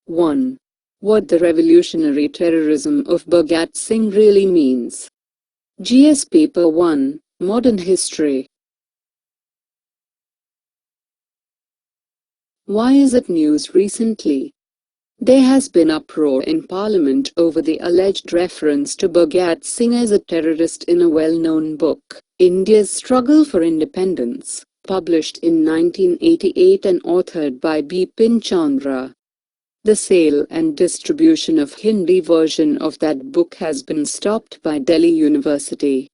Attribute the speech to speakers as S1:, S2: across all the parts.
S1: 1. What the revolutionary terrorism of Bhagat Singh really means. GS Paper 1, Modern History. Why is it news recently? There has been uproar in Parliament over the alleged reference to Bhagat Singh as a terrorist in a well-known book, India's Struggle for Independence, published in 1988 and authored by Bipin Chandra. The sale and distribution of Hindi version of that book has been stopped by Delhi University.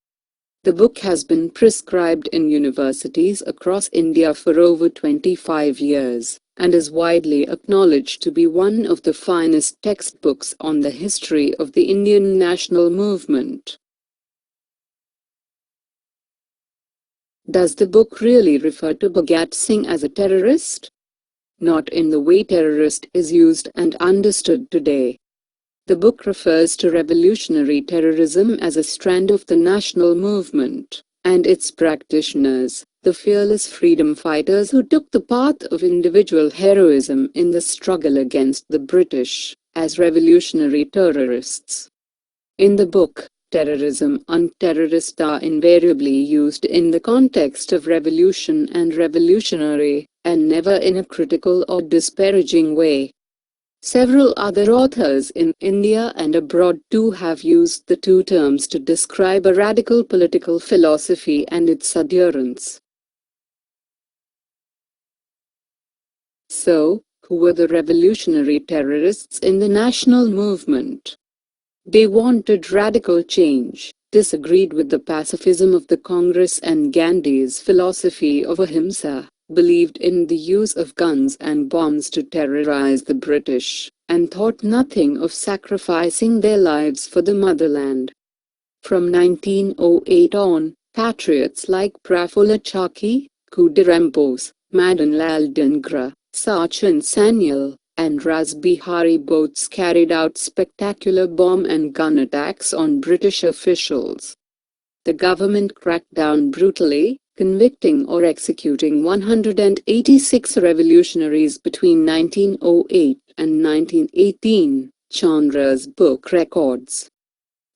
S1: The book has been prescribed in universities across India for over 25 years, and is widely acknowledged to be one of the finest textbooks on the history of the Indian national movement. Does the book really refer to Bhagat Singh as a terrorist? Not in the way terrorist is used and understood today. The book refers to revolutionary terrorism as a strand of the national movement, and its practitioners, the fearless freedom fighters who took the path of individual heroism in the struggle against the British, as revolutionary terrorists. In the book, terrorism and terrorist are invariably used in the context of revolution and revolutionary, and never in a critical or disparaging way. Several other authors in India and abroad too have used the two terms to describe a radical political philosophy and its adherents. So, who were the revolutionary terrorists in the national movement? They wanted radical change, disagreed with the pacifism of the Congress and Gandhi's philosophy of ahimsa, believed in the use of guns and bombs to terrorize the British, and thought nothing of sacrificing their lives for the motherland. From 1908 on, patriots like Prafulla Chaki, Khudiram Bose, Madan Lal Dhingra, Sachin Sanyal, and Ras Bihari Bose carried out spectacular bomb and gun attacks on British officials. The government cracked down brutally, convicting or executing 186 revolutionaries between 1908 and 1918, Chandra's book records.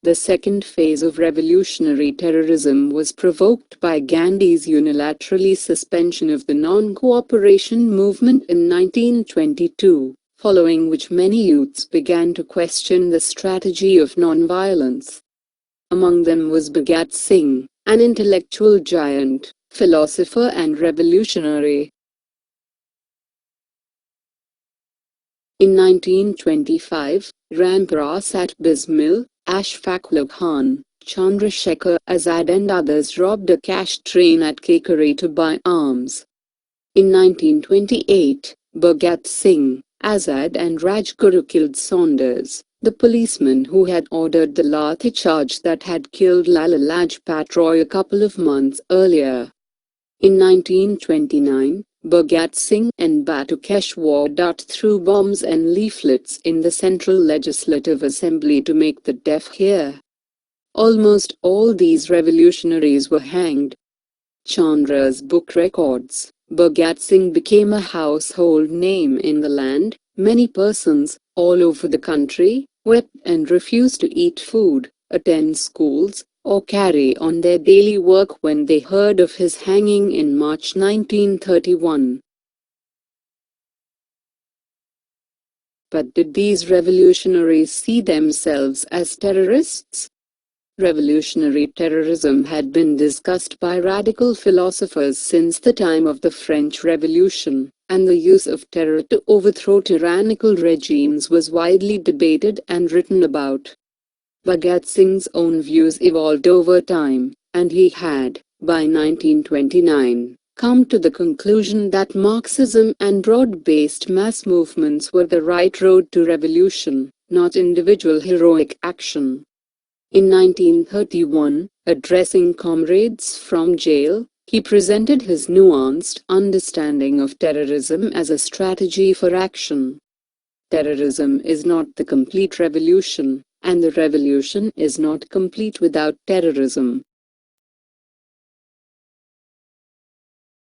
S1: The second phase of revolutionary terrorism was provoked by Gandhi's unilaterally suspension of the non-cooperation movement in 1922, following which many youths began to question the strategy of non-violence. Among them was Bhagat Singh, an intellectual giant, philosopher and revolutionary. In 1925, Ramprasad at Bismil, Ashfaq Ullah Khan, Chandrasekhar Azad and others robbed a cash train at Kekari to buy arms. In 1928, Bhagat Singh, Azad and Rajguru killed Saunders, the policeman who had ordered the lathi charge that had killed Lala Lajpat Roy a couple of months earlier. In 1929, Bhagat Singh and Batu Keshwar Dutt threw bombs and leaflets in the Central Legislative Assembly to make the deaf hear. Almost all these revolutionaries were hanged. Chandra's book records, Bhagat Singh became a household name in the land. Many persons, all over the country, wept and refused to eat food, attend schools, or carry on their daily work when they heard of his hanging in March 1931. But did these revolutionaries see themselves as terrorists? Revolutionary terrorism had been discussed by radical philosophers since the time of the French Revolution, and the use of terror to overthrow tyrannical regimes was widely debated and written about. Bhagat Singh's own views evolved over time, and he had, by 1929, come to the conclusion that Marxism and broad-based mass movements were the right road to revolution, not individual heroic action. In 1931, addressing comrades from jail, he presented his nuanced understanding of terrorism as a strategy for action. Terrorism is not the complete revolution, and the revolution is not complete without terrorism.